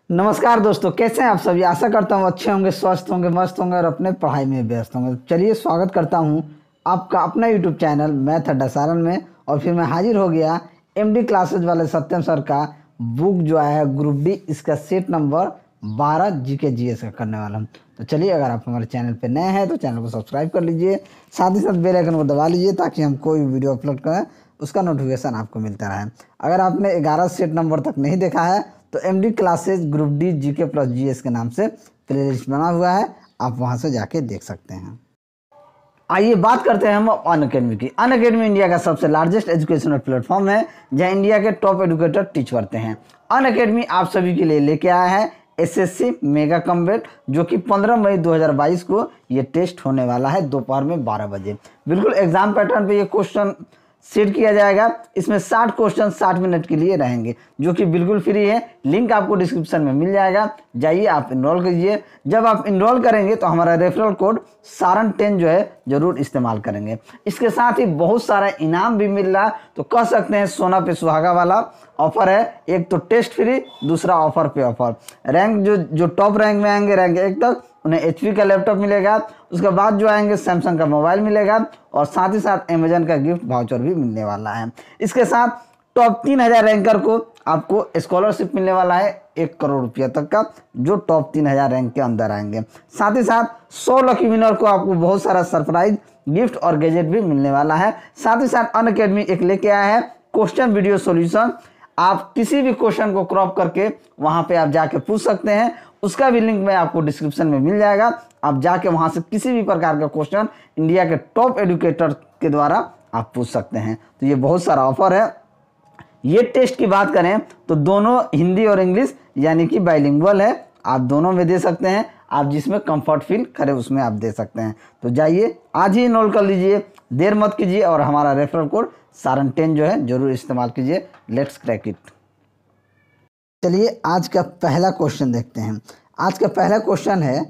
नमस्कार दोस्तों, कैसे हैं आप सभी। आशा करता हूँ अच्छे होंगे, स्वस्थ होंगे, मस्त होंगे और अपने पढ़ाई में व्यस्त होंगे। चलिए स्वागत करता हूँ आपका अपना यूट्यूब चैनल मैथ अड्डा सारण में। और फिर मैं हाजिर हो गया एमडी क्लासेज वाले सत्यम सर का बुक जो है ग्रुप डी, इसका सेट नंबर 12 जीके जीएस का करने वाला हूँ। तो चलिए, अगर आप हमारे चैनल पर नए हैं तो चैनल को सब्सक्राइब कर लीजिए, साथ ही साथ बेल आइकन को दबा लीजिए ताकि हम कोई वीडियो अपलोड करें उसका नोटिफिकेशन आपको मिलता रहे। अगर आपने 11 सेट नंबर तक नहीं देखा है तो MD classes group D GK plus GS के नाम से प्लेलिस्ट बना हुआ है, आप वहां से जाके देख सकते हैं। आइए बात करते हैं हम अनअकैडमी की। अनअकैडमी इंडिया का सबसे लार्जेस्ट एजुकेशनल प्लेटफॉर्म है जहां इंडिया के टॉप एजुकेटर टीच करते हैं। अनअकैडमी आप सभी के लिए लेके आया है एसएससी मेगा कम्बेट, जो कि 15 मई 2022 को ये टेस्ट होने वाला है दोपहर में 12 बजे। बिल्कुल एग्जाम पैटर्न पे ये क्वेश्चन सेट किया जाएगा। इसमें 60 क्वेश्चन 60 मिनट के लिए रहेंगे, जो कि बिल्कुल फ्री है। लिंक आपको डिस्क्रिप्शन में मिल जाएगा, जाइए आप इनरोल कीजिए। जब आप इनरोल करेंगे तो हमारा रेफरल कोड सारण 10 जो है जरूर इस्तेमाल करेंगे। इसके साथ ही बहुत सारा इनाम भी मिल रहा है, तो कह सकते हैं सोना पे सुहागा वाला ऑफर है। एक तो टेस्ट फ्री, दूसरा ऑफर पे ऑफर। रैंक जो टॉप रैंक में आएंगे, रैंक 1 तक, उन्हें एचपी का लैपटॉप मिलेगा। उसके बाद जो आएंगे सैमसंग का मोबाइल मिलेगा और साथ ही साथ अमेजन का गिफ्ट वाउचर भी मिलने वाला है। इसके साथ टॉप 3000 रैंकर को आपको स्कॉलरशिप मिलने वाला है 1 करोड़ रुपया तक का, जो टॉप 3000 रैंक के अंदर आएंगे। साथ ही साथ 100 लकी विनर को आपको बहुत सारा सरप्राइज गिफ्ट और गैजेट भी मिलने वाला है। साथ ही साथ अनअकैडमी एक लेके आया है क्वेश्चन वीडियो सॉल्यूशन। आप किसी भी क्वेश्चन को क्रॉप करके वहां पे आप जाके पूछ सकते हैं, उसका भी लिंक मैं आपको डिस्क्रिप्शन में मिल जाएगा। आप जाके वहां से किसी भी प्रकार का क्वेश्चन इंडिया के टॉप एजुकेटर के द्वारा आप पूछ सकते हैं। तो ये बहुत सारा ऑफर है। ये टेस्ट की बात करें तो दोनों हिंदी और इंग्लिश यानी कि बाइलिंगुअल है, आप दोनों में दे सकते हैं। आप जिसमें कंफर्ट फील करें उसमें आप दे सकते हैं। तो जाइए आज ही इनरोल कर लीजिए, देर मत कीजिए और हमारा रेफरल कोड सारण 10 जो है जरूर इस्तेमाल कीजिए। Let's crack it. चलिए आज का पहला क्वेश्चन देखते हैं। आज का पहला क्वेश्चन है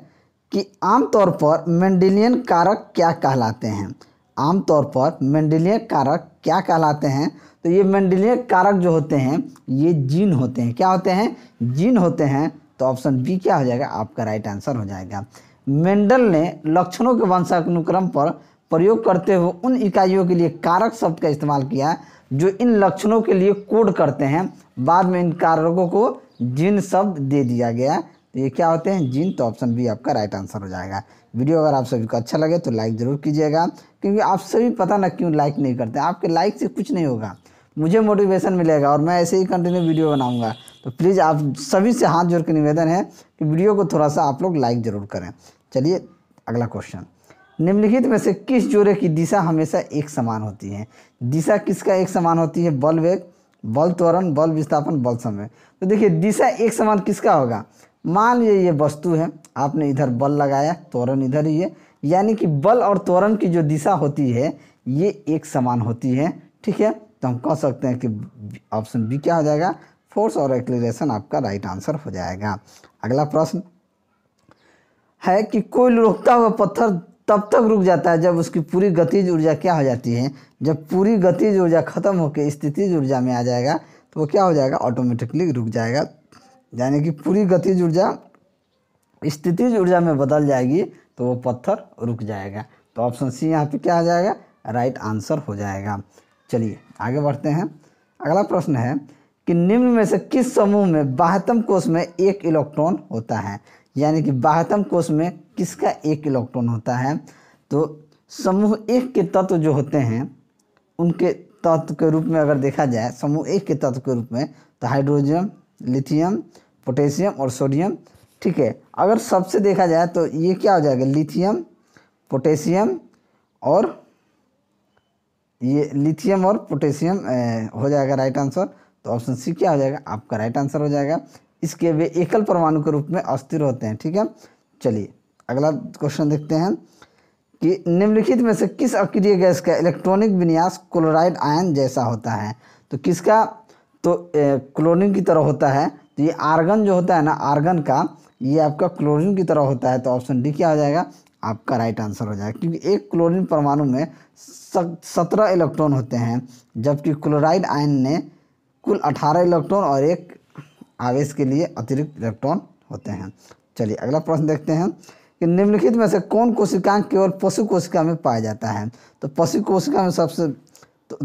कि आमतौर पर मेंडेलियन कारक क्या कहलाते हैं। आमतौर पर मेंडेलियन कारक क्या कहलाते हैं। तो ये मेंडेलियन कारक जो होते हैं ये जीन होते हैं। क्या होते हैं? जीन होते हैं। तो ऑप्शन बी क्या हो जाएगा? आपका राइट आंसर हो जाएगा। मेंडल ने लक्षणों के वंशानुक्रम पर प्रयोग करते हुए उन इकाइयों के लिए कारक शब्द का इस्तेमाल किया जो इन लक्षणों के लिए कोड करते हैं। बाद में इन कारकों को जीन शब्द दे दिया गया। तो ये क्या होते हैं? जीन। तो ऑप्शन बी आपका राइट आंसर हो जाएगा। वीडियो अगर आप सभी को अच्छा लगे तो लाइक ज़रूर कीजिएगा, क्योंकि आप सभी पता ना क्यों लाइक नहीं करते। आपके लाइक से कुछ नहीं होगा, मुझे मोटिवेशन मिलेगा और मैं ऐसे ही कंटिन्यू वीडियो बनाऊंगा। तो प्लीज़ आप सभी से हाथ जोड़ के निवेदन है कि वीडियो को थोड़ा सा आप लोग लाइक ज़रूर करें। चलिए अगला क्वेश्चन। निम्नलिखित में से किस जोड़े की दिशा हमेशा एक समान होती है? दिशा किसका एक समान होती है? बल वेग, बल त्वरण, बल विस्थापन, बल समय। तो देखिए दिशा एक समान किसका होगा? मान लीजिए ये वस्तु है, आपने इधर बल लगाया, त्वरण इधर ही है, यानी कि बल और त्वरण की जो दिशा होती है ये एक समान होती है। ठीक है, तो हम कह सकते हैं कि ऑप्शन बी क्या हो जाएगा? फोर्स और एक्सीलरेशन आपका राइट आंसर हो जाएगा। अगला प्रश्न है कि कोई रोकता हुआ पत्थर तब तक रुक जाता है जब उसकी पूरी गतिज ऊर्जा क्या हो जाती है? जब पूरी गतिज ऊर्जा खत्म होकर स्थितिज ऊर्जा में आ जाएगा तो वो क्या हो जाएगा? ऑटोमेटिकली रुक जाएगा। यानी कि पूरी गतिज ऊर्जा स्थितिज ऊर्जा में बदल जाएगी तो वो पत्थर रुक जाएगा। तो ऑप्शन सी यहाँ पे क्या हो जाएगा? राइट आंसर हो जाएगा। चलिए आगे बढ़ते हैं। अगला प्रश्न है कि निम्न में से किस समूह में बाह्यतम कोश में 1 इलेक्ट्रॉन होता है? यानी कि बाह्यतम कोश में किसका 1 इलेक्ट्रॉन होता है? तो समूह 1 के तत्व जो होते हैं उनके तत्व के रूप में अगर देखा जाए, समूह 1 के तत्व के रूप में, तो हाइड्रोजन, लिथियम, पोटेशियम और सोडियम। ठीक है, अगर सबसे देखा जाए तो ये क्या हो जाएगा? लिथियम, पोटेशियम और ये लिथियम और पोटेशियम हो जाएगा राइट आंसर। तो ऑप्शन सी क्या हो जाएगा? आपका राइट आंसर हो जाएगा। इसके वे एकल परमाणु के रूप में अस्थिर होते हैं। ठीक है, चलिए अगला क्वेश्चन देखते हैं कि निम्नलिखित में से किस अक्रिय गैस का इलेक्ट्रॉनिक विन्यास क्लोराइड आयन जैसा होता है? तो किसका? तो क्लोरीन की तरह होता है। तो ये आर्गन जो होता है ना, आर्गन का, ये आपका क्लोरीन की तरह होता है। तो ऑप्शन डी क्या हो जाएगा? आपका राइट आंसर हो जाएगा, क्योंकि एक क्लोरीन परमाणु में 17 इलेक्ट्रॉन होते हैं, जबकि क्लोराइड आयन ने कुल 18 इलेक्ट्रॉन और एक आवेश के लिए अतिरिक्त इलेक्ट्रॉन होते हैं। चलिए अगला प्रश्न देखते हैं कि निम्नलिखित में से कौन कोशिकांग केवल पशु कोशिका में पाया जाता है। तो पशु कोशिका में सबसे तो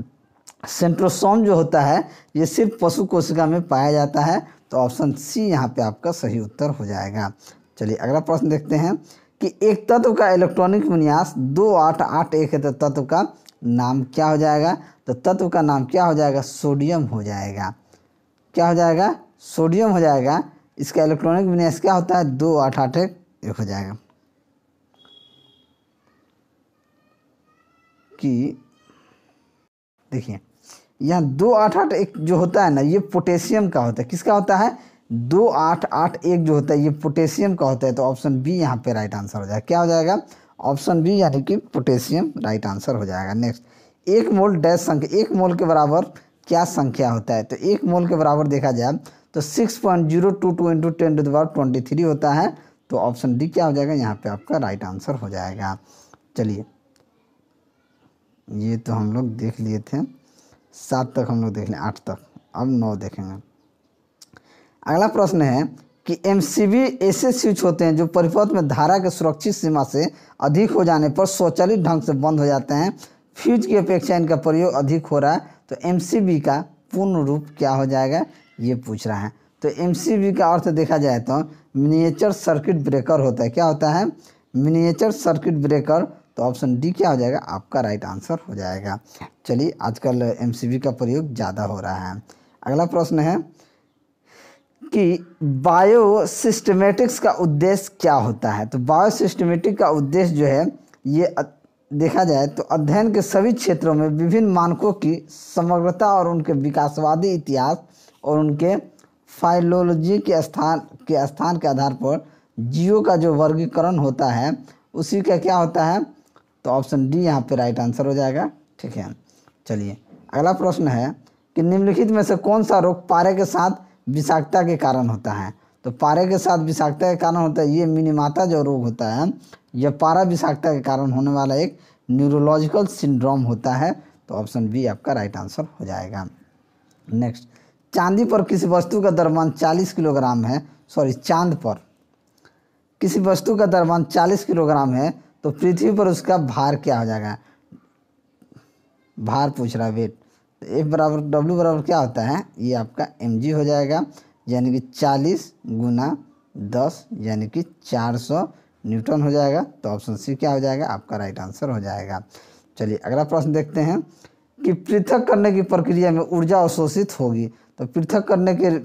सेंट्रोसोम जो होता है ये सिर्फ पशु कोशिका में पाया जाता है। तो ऑप्शन सी यहाँ पे आपका सही उत्तर हो जाएगा। चलिए अगला प्रश्न देखते हैं कि एक तत्व का इलेक्ट्रॉनिक विन्यास 2881 है, तो तत्व का नाम क्या हो जाएगा। तो तत्व का नाम क्या हो जाएगा, सोडियम हो जाएगा। क्या हो जाएगा, सोडियम हो जाएगा। इसका इलेक्ट्रॉनिक विन्यास क्या होता है, 2881 हो जाएगा। कि देखिए यहाँ 2881 जो होता है ना, ये पोटेशियम का होता है। किसका होता है, 2881 जो होता है ये पोटेशियम का होता है। तो ऑप्शन बी यहाँ पे राइट आंसर हो जाएगा। क्या हो जाएगा, ऑप्शन बी यानी कि पोटेशियम राइट आंसर हो जाएगा। नेक्स्ट, एक मोल डैश संख्या, एक मोल के बराबर क्या संख्या होता है। तो एक मोल के बराबर देखा जाए तो 6.022 × 10⁻23 होता है। तो ऑप्शन डी क्या हो जाएगा, यहाँ पे आपका राइट आंसर हो जाएगा। चलिए ये तो हम लोग देख लिए थे, 7 तक हम लोग देख लें, 8 तक, अब 9 देखेंगे। अगला प्रश्न है कि एमसीबी ऐसे स्विच होते हैं जो परिपथ में धारा के सुरक्षित सीमा से अधिक हो जाने पर स्वचालित ढंग से बंद हो जाते हैं। फ्यूज की अपेक्षा इनका प्रयोग अधिक हो रहा है। तो एमसीबी का पूर्ण रूप क्या हो जाएगा, ये पूछ रहा है। तो एमसीबी का अर्थ देखा जाए तो मिनिएचर सर्किट ब्रेकर होता है। क्या होता है, मिनिएचर सर्किट ब्रेकर। तो ऑप्शन डी क्या हो जाएगा, आपका राइट आंसर हो जाएगा। चलिए आजकल एमसीबी का प्रयोग ज़्यादा हो रहा है। अगला प्रश्न है कि बायोसिस्टमेटिक्स का उद्देश्य क्या होता है। तो बायोसिस्टमेटिक का उद्देश्य जो है ये देखा जाए तो अध्ययन के सभी क्षेत्रों में विभिन्न मानकों की समग्रता और उनके विकासवादी इतिहास और उनके फाइलोलॉजी के स्थान के आधार पर जीवों का जो वर्गीकरण होता है उसी का क्या होता है। तो ऑप्शन डी यहाँ पे राइट आंसर हो जाएगा। ठीक है, चलिए अगला प्रश्न है कि निम्नलिखित में से कौन सा रोग पारे के साथ विषाक्तता के कारण होता है। तो पारे के साथ विषाक्तता के कारण होता है ये मिनीमाता जो रोग होता है, यह पारा विषाक्तता के कारण होने वाला एक न्यूरोलॉजिकल सिंड्रोम होता है। तो ऑप्शन बी आपका राइट आंसर हो जाएगा। नेक्स्ट, चांदी पर किसी वस्तु का द्रव्यमान 40 किलोग्राम है, चांद पर किसी वस्तु का द्रव्यमान 40 किलोग्राम है तो पृथ्वी पर उसका भार क्या हो जाएगा, भार पूछ रहा है, वेट। तो F बराबर W बराबर क्या होता है, ये आपका mg हो जाएगा, यानी कि 40 × 10 यानी कि 400 न्यूटन हो जाएगा। तो ऑप्शन सी क्या हो जाएगा, आपका राइट आंसर हो जाएगा। चलिए अगला प्रश्न देखते हैं कि पृथक करने की प्रक्रिया में ऊर्जा अवशोषित होगी। तो पृथक करने के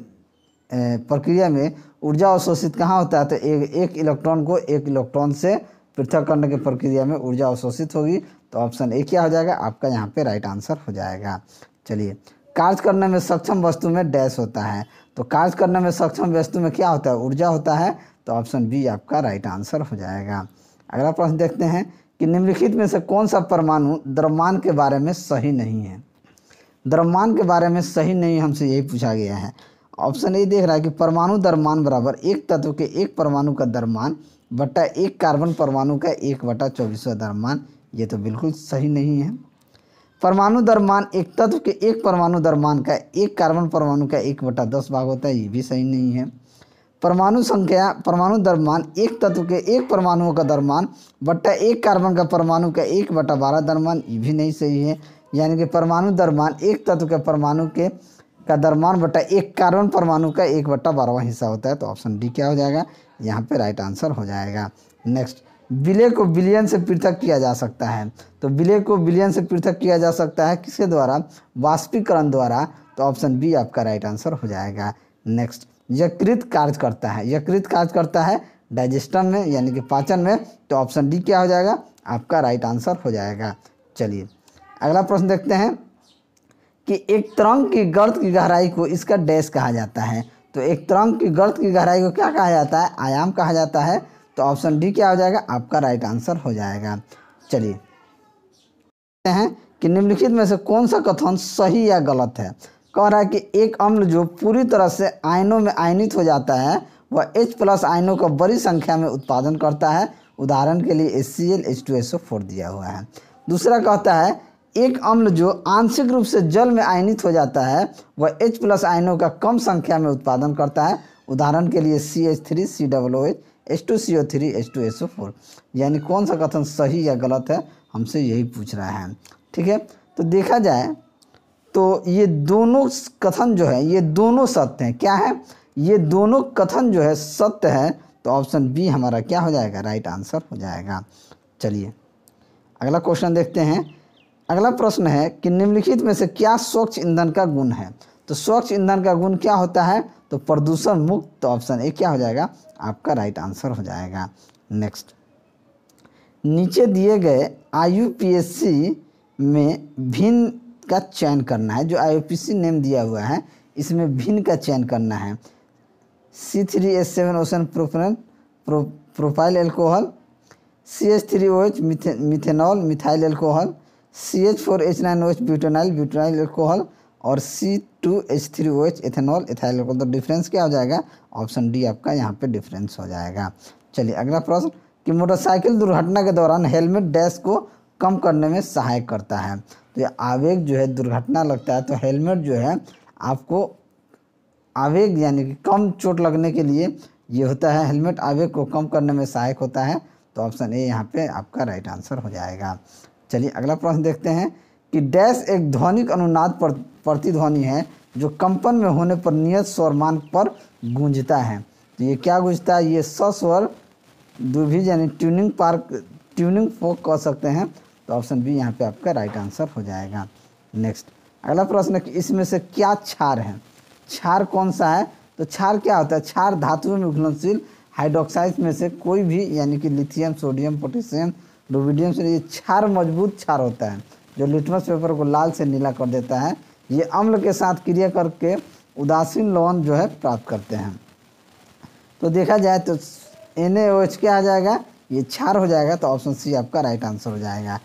प्रक्रिया में ऊर्जा अवशोषित कहाँ होता है। तो एक इलेक्ट्रॉन को एक इलेक्ट्रॉन से पृथक करने की प्रक्रिया में ऊर्जा अवशोषित होगी। तो ऑप्शन ए क्या हो जाएगा, आपका यहाँ पे राइट आंसर हो जाएगा। चलिए, कार्य करने में सक्षम वस्तु में डैश होता है। तो कार्य करने में सक्षम वस्तु में क्या होता है, ऊर्जा होता है। तो ऑप्शन बी आपका राइट आंसर हो जाएगा। अगला प्रश्न देखते हैं कि निम्नलिखित में से कौन सा परमाणु द्रव्यमान के बारे में सही नहीं है। द्रव्यमान के बारे में सही नहीं, हमसे यही पूछा गया है। ऑप्शन ए देख रहा है कि परमाणु द्रव्यमान बराबर एक तत्व के एक परमाणु का द्रव्यमान बटा एक कार्बन परमाणु का 1/24वां द्रव्यमान। ये तो बिल्कुल सही नहीं है। परमाणु द्रव्यमान एक तत्व के एक परमाणु द्रव्यमान का एक कार्बन परमाणु का 1/10 भाग होता है, ये भी सही नहीं है। परमाणु द्रव्यमान एक तत्व के एक परमाणुओं का द्रव्यमान बटा एक कार्बन का परमाणु का 1/12 द्रव्यमान, ये भी नहीं सही है। यानी कि परमाणु द्रव्यमान एक तत्व के परमाणु का द्रव्यमान बटा एक कार्बन परमाणु का 1/12वां हिस्सा होता है। तो ऑप्शन डी क्या हो जाएगा, यहाँ पे राइट आंसर हो जाएगा। नेक्स्ट, विलय को विलयन से पृथक किया जा सकता है। तो विलय को विलयन से पृथक किया जा सकता है किसके द्वारा, वाष्पीकरण द्वारा। तो ऑप्शन बी आपका राइट आंसर हो जाएगा। नेक्स्ट, यकृत कार्य करता है डाइजेस्टम में यानी कि पाचन में। तो ऑप्शन डी क्या हो जाएगा, आपका राइट आंसर हो जाएगा। चलिए अगला प्रश्न देखते हैं कि एक तरंग की गर्त की गहराई को इसका डैश कहा जाता है। तो एक तरंग की गर्त की गहराई को क्या कहा जाता है, आयाम कहा जाता है। तो ऑप्शन डी क्या हो जाएगा, आपका राइट आंसर हो जाएगा। चलिए देखते हैं कि निम्नलिखित में से कौन सा कथन सही या गलत है। कह रहा है कि एक अम्ल जो पूरी तरह से आयनों में आयनित हो जाता है वह H+ आयनों का बड़ी संख्या में उत्पादन करता है। उदाहरण के लिए HCl H2SO4 दिया हुआ है। दूसरा कहता है एक अम्ल जो आंशिक रूप से जल में आयनित हो जाता है वह H+ आयनों का कम संख्या में उत्पादन करता है। उदाहरण के लिए CH3 COOH H2CO3 H2SO4। यानी कौन सा कथन सही या गलत है, हमसे यही पूछ रहा है। ठीक है, तो देखा जाए तो ये दोनों कथन जो है ये दोनों सत्य हैं। क्या है, ये दोनों कथन जो है सत्य है, तो ऑप्शन बी हमारा क्या हो जाएगा, राइट आंसर हो जाएगा। चलिए अगला क्वेश्चन देखते हैं। अगला प्रश्न है कि निम्नलिखित में से क्या स्वच्छ ईंधन का गुण है। तो स्वच्छ ईंधन का गुण क्या होता है, तो प्रदूषण मुक्त। तो ऑप्शन ए क्या हो जाएगा, आपका राइट आंसर हो जाएगा। नेक्स्ट, नीचे दिए गए IUPAC में भिन्न का चयन करना है। जो IUPAC नेम दिया हुआ है इसमें भिन्न का चयन करना है। C3H7 ओशन propyl alcohol, CH3OH methanol methyl alcohol, CH4H9OH butanol alcohol और C2H3OH एथेनॉल एथाइल एल्कोहल। तो डिफरेंस क्या हो जाएगा, ऑप्शन डी आपका यहाँ पे डिफरेंस हो जाएगा। चलिए अगला प्रश्न कि मोटरसाइकिल दुर्घटना के दौरान हेलमेट डैश को कम करने में सहायक करता है। तो ये आवेग जो है, दुर्घटना लगता है तो हेलमेट जो है आपको आवेग यानी कि कम चोट लगने के लिए ये होता है, हेलमेट आवेग को कम करने में सहायक होता है। तो ऑप्शन ए यहाँ पे आपका राइट आंसर हो जाएगा। चलिए अगला प्रश्न देखते हैं कि डैश एक ध्वनिक अनुनाद प्रतिध्वनि है जो कंपन में होने पर नियत स्वर मान पर गूंजता है। तो ये क्या गूंजता है, ये सस्वर द्विभीज यानी ट्यूनिंग फोक कह सकते हैं। तो ऑप्शन बी यहाँ पे आपका राइट आंसर हो जाएगा। नेक्स्ट, अगला प्रश्न है कि इसमें से क्या क्षार है। क्षार कौन सा है, तो क्षार क्या होता है, क्षार धातुओं में घुलनशील हाइड्रोक्साइड में से कोई भी, यानी कि लिथियम सोडियम पोटेशियम रुबिडियम से। ये क्षार मजबूत क्षार होता है जो लिटमस पेपर को लाल से नीला कर देता है। ये अम्ल के साथ क्रिया करके उदासीन लवण जो है प्राप्त करते हैं। तो देखा जाए तो NaOH क्या आ जाएगा, ये क्षार हो जाएगा। तो ऑप्शन सी आपका राइट आंसर हो जाएगा।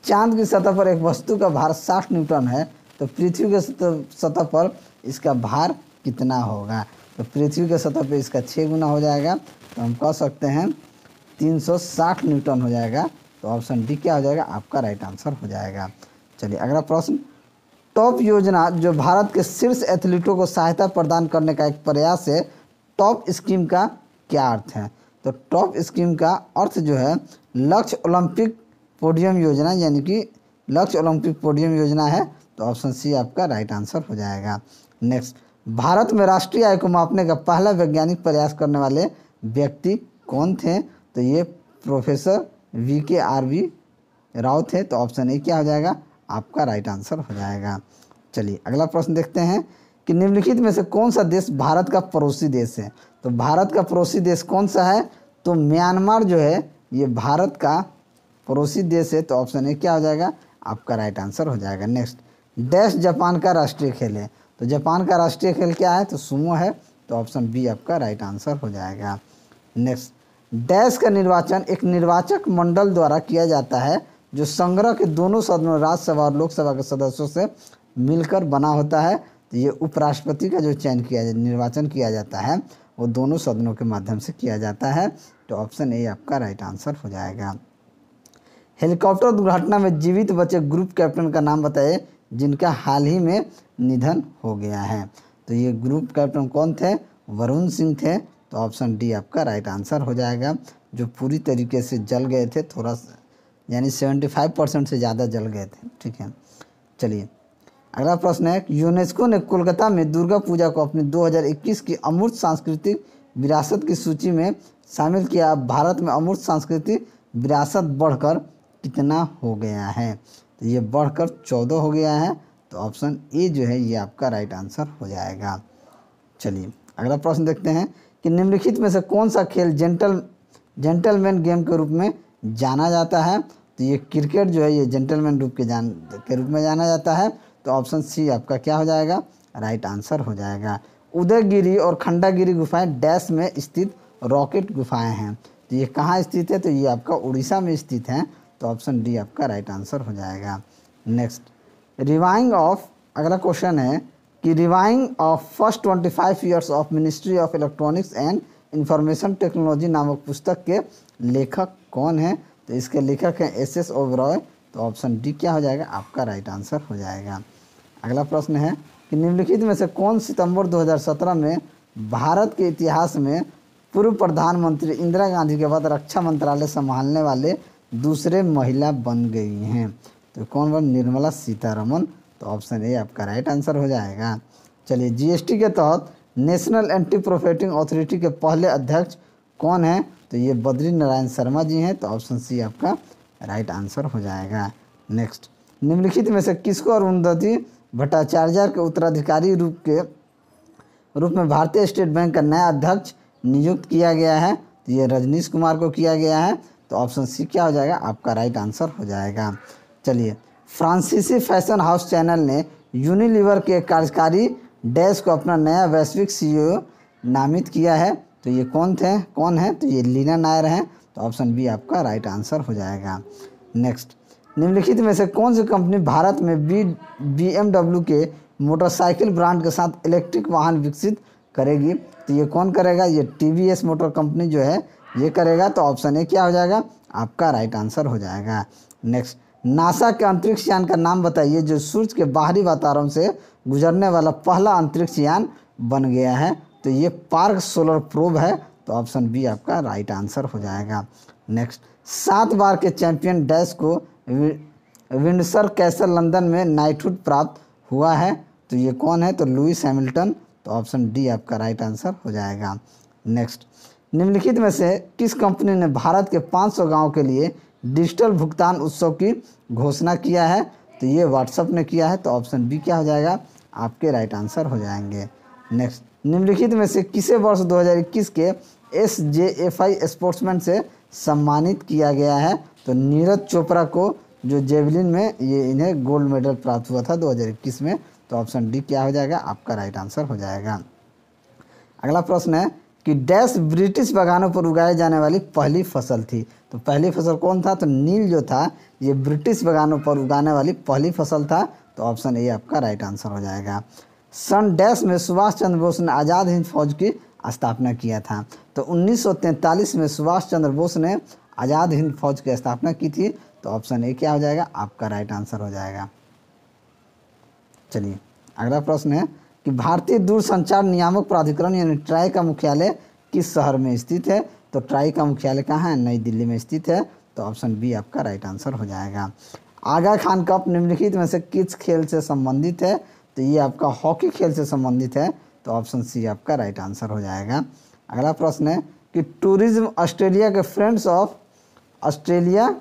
चांद की सतह पर एक वस्तु का भार 60 न्यूटन है, तो पृथ्वी के सतह पर इसका भार कितना होगा। तो पृथ्वी के सतह पर इसका 6 गुना हो जाएगा। तो हम कह सकते हैं 360 न्यूटन हो जाएगा। तो ऑप्शन डी क्या हो जाएगा, आपका राइट आंसर हो जाएगा। चलिए अगला प्रश्न, टॉप योजना जो भारत के शीर्ष एथलीटों को सहायता प्रदान करने का एक प्रयास है, टॉप स्कीम का क्या अर्थ है। तो टॉप स्कीम का अर्थ जो है लक्ष्य ओलंपिक पोडियम योजना, यानी कि लक्ष्य ओलंपिक पोडियम योजना है। तो ऑप्शन सी आपका राइट आंसर हो जाएगा। नेक्स्ट, भारत में राष्ट्रीय आय को मापने का पहला वैज्ञानिक प्रयास करने वाले व्यक्ति कौन थे। तो ये प्रोफेसर VKRV राव थे। तो ऑप्शन ए क्या हो जाएगा, आपका राइट आंसर हो जाएगा। चलिए अगला प्रश्न देखते हैं कि निम्नलिखित में से कौन सा देश भारत का पड़ोसी देश है। तो भारत का पड़ोसी देश कौन सा है, तो म्यांमार जो है ये भारत का पड़ोसी देश है। तो ऑप्शन ए क्या हो जाएगा, आपका राइट आंसर हो जाएगा। नेक्स्ट, डैश जापान का राष्ट्रीय खेल है। तो जापान का राष्ट्रीय खेल क्या है, तो सुमो है। तो ऑप्शन बी आपका राइट आंसर हो जाएगा। नेक्स्ट, डैश का निर्वाचन एक निर्वाचक मंडल द्वारा किया जाता है जो संग्रह के दोनों सदनों राज्यसभा और लोकसभा के सदस्यों से मिलकर बना होता है। तो ये उपराष्ट्रपति का जो चयन निर्वाचन किया जाता है वो दोनों सदनों के माध्यम से किया जाता है। तो ऑप्शन ए आपका राइट आंसर हो जाएगा। हेलीकॉप्टर दुर्घटना में जीवित बचे ग्रुप कैप्टन का नाम बताइए जिनका हाल ही में निधन हो गया है। तो ये ग्रुप कैप्टन कौन थे, वरुण सिंह थे। तो ऑप्शन डी आपका राइट आंसर हो जाएगा। जो पूरी तरीके से जल गए थे, थोड़ा यानी 75% से ज़्यादा जल गए थे। ठीक है, चलिए अगला प्रश्न है, यूनेस्को ने कोलकाता में दुर्गा पूजा को अपनी 2021 की अमूर्त सांस्कृतिक विरासत की सूची में शामिल किया। भारत में अमूर्त सांस्कृतिक विरासत बढ़कर कितना हो गया है। तो ये बढ़कर 14 हो गया है। तो ऑप्शन ए जो है ये आपका राइट आंसर हो जाएगा। चलिए अगला प्रश्न देखते हैं कि निम्नलिखित में से कौन सा खेल जेंटलमैन गेम के रूप में जाना जाता है। तो ये क्रिकेट जो है ये जेंटलमैन रूप के रूप में जाना जाता है। तो ऑप्शन सी आपका क्या हो जाएगा, राइट आंसर हो जाएगा। उदयगिरी और खंडागिरी गुफाएं डैश में स्थित रॉकेट गुफाएं हैं। तो ये कहाँ स्थित है, तो ये आपका उड़ीसा में स्थित है। तो ऑप्शन डी आपका राइट आंसर हो जाएगा। नेक्स्ट, रिवाइंग ऑफ, अगला क्वेश्चन है कि rewiring of first 25 years of ministry of electronics and information technology नामक पुस्तक के लेखक कौन हैं। तो इसके लेखक हैं SS ओबरॉय, तो ऑप्शन डी क्या हो जाएगा, आपका राइट आंसर हो जाएगा। अगला प्रश्न है कि निम्नलिखित में से कौन सितंबर 2017 में भारत के इतिहास में पूर्व प्रधानमंत्री इंदिरा गांधी के बाद रक्षा मंत्रालय संभालने वाले दूसरे महिला बन गई हैं? तो कौन बन, निर्मला सीतारमन। तो ऑप्शन ए आपका राइट आंसर हो जाएगा। चलिए, जीएसटी के तहत नेशनल एंटी प्रोफिटिंग अथॉरिटी के पहले अध्यक्ष कौन है? तो ये बद्री नारायण शर्मा जी हैं। तो ऑप्शन सी आपका राइट आंसर हो जाएगा। नेक्स्ट, निम्नलिखित में से किसको अरुंधति भट्टाचार्य के उत्तराधिकारी रूप में भारतीय स्टेट बैंक का नया अध्यक्ष नियुक्त किया गया है? तो ये रजनीश कुमार को किया गया है। तो ऑप्शन सी क्या हो जाएगा, आपका राइट आंसर हो जाएगा। चलिए, फ्रांसीसी फैशन हाउस चैनल ने यूनिलीवर के कार्यकारी डैश को अपना नया वैश्विक सीईओ नामित किया है। तो ये कौन है? तो ये लीना नायर हैं। तो ऑप्शन बी आपका राइट आंसर हो जाएगा। नेक्स्ट, निम्नलिखित में से कौन सी कंपनी भारत में BMW के मोटरसाइकिल ब्रांड के साथ इलेक्ट्रिक वाहन विकसित करेगी? तो ये कौन करेगा? ये TVS मोटर कंपनी जो है ये करेगा। तो ऑप्शन ए क्या हो जाएगा, आपका राइट आंसर हो जाएगा। नेक्स्ट, नासा के अंतरिक्ष यान का नाम बताइए जो सूर्य के बाहरी वातावरण से गुजरने वाला पहला अंतरिक्ष यान बन गया है? तो ये पार्क सोलर प्रोब है। तो ऑप्शन बी आपका राइट आंसर हो जाएगा। नेक्स्ट, 7 बार के चैंपियन डैश को विंडसर कैसल लंदन में नाइटहुड प्राप्त हुआ है। तो ये कौन है? तो लुइस हैमिल्टन। तो ऑप्शन डी आपका राइट आंसर हो जाएगा। नेक्स्ट, निम्नलिखित में से किस कंपनी ने भारत के 500 गाँव के लिए डिजिटल भुगतान उत्सव की घोषणा किया है? तो ये व्हाट्सएप ने किया है। तो ऑप्शन बी क्या हो जाएगा, आपके राइट आंसर हो जाएंगे। नेक्स्ट, निम्नलिखित में से किसे वर्ष 2021 के SJFI स्पोर्ट्समैन से सम्मानित किया गया है? तो नीरज चोपड़ा को, जो जेवलिन में ये इन्हें गोल्ड मेडल प्राप्त हुआ था 2021 में। तो ऑप्शन डी क्या हो जाएगा, आपका राइट आंसर हो जाएगा। अगला प्रश्न है कि डैश ब्रिटिश बागानों पर उगाई जाने वाली पहली फसल थी? तो पहली फसल कौन था? तो नील जो था ये ब्रिटिश बागानों पर उगाने वाली पहली फसल था। तो ऑप्शन ए आपका राइट आंसर हो जाएगा। सन डैश में सुभाष चंद्र बोस ने आज़ाद हिंद फौज की स्थापना किया था? तो 1943 में सुभाष चंद्र बोस ने आज़ाद हिंद फौज की स्थापना की थी। तो ऑप्शन ए क्या हो जाएगा, आपका राइट आंसर हो जाएगा। चलिए, अगला प्रश्न है कि भारतीय दूरसंचार नियामक प्राधिकरण यानी ट्राई का मुख्यालय किस शहर में स्थित है? तो ट्राई का मुख्यालय कहाँ है? नई दिल्ली में स्थित है। तो ऑप्शन बी आपका राइट आंसर हो जाएगा। आगा खान कप निम्नलिखित में से किस खेल से संबंधित है? तो ये आपका हॉकी खेल से संबंधित है। तो ऑप्शन सी आपका राइट आंसर हो जाएगा। अगला प्रश्न है कि टूरिज्म ऑस्ट्रेलिया के friends of Australia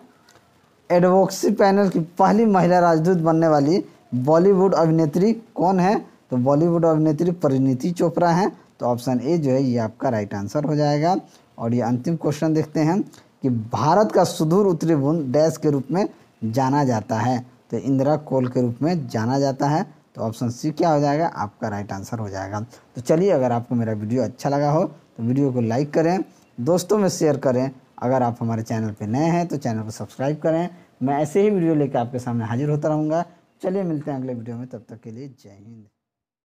advocacy panel की पहली महिला राजदूत बनने वाली बॉलीवुड अभिनेत्री कौन है? तो बॉलीवुड अभिनेत्री परिणीति चोपड़ा हैं। तो ऑप्शन ए जो है ये आपका राइट आंसर हो जाएगा। और ये अंतिम क्वेश्चन देखते हैं कि भारत का सुदूर उत्तरी भून डैश के रूप में जाना जाता है? तो इंदिरा कोल के रूप में जाना जाता है। तो ऑप्शन सी क्या हो जाएगा, आपका राइट आंसर हो जाएगा। तो चलिए, अगर आपको मेरा वीडियो अच्छा लगा हो तो वीडियो को लाइक करें, दोस्तों में शेयर करें। अगर आप हमारे चैनल पर नए हैं तो चैनल को सब्सक्राइब करें। मैं ऐसे ही वीडियो लेकर आपके सामने हाजिर होता रहूँगा। चलिए, मिलते हैं अगले वीडियो में, तब तक के लिए जय हिंद।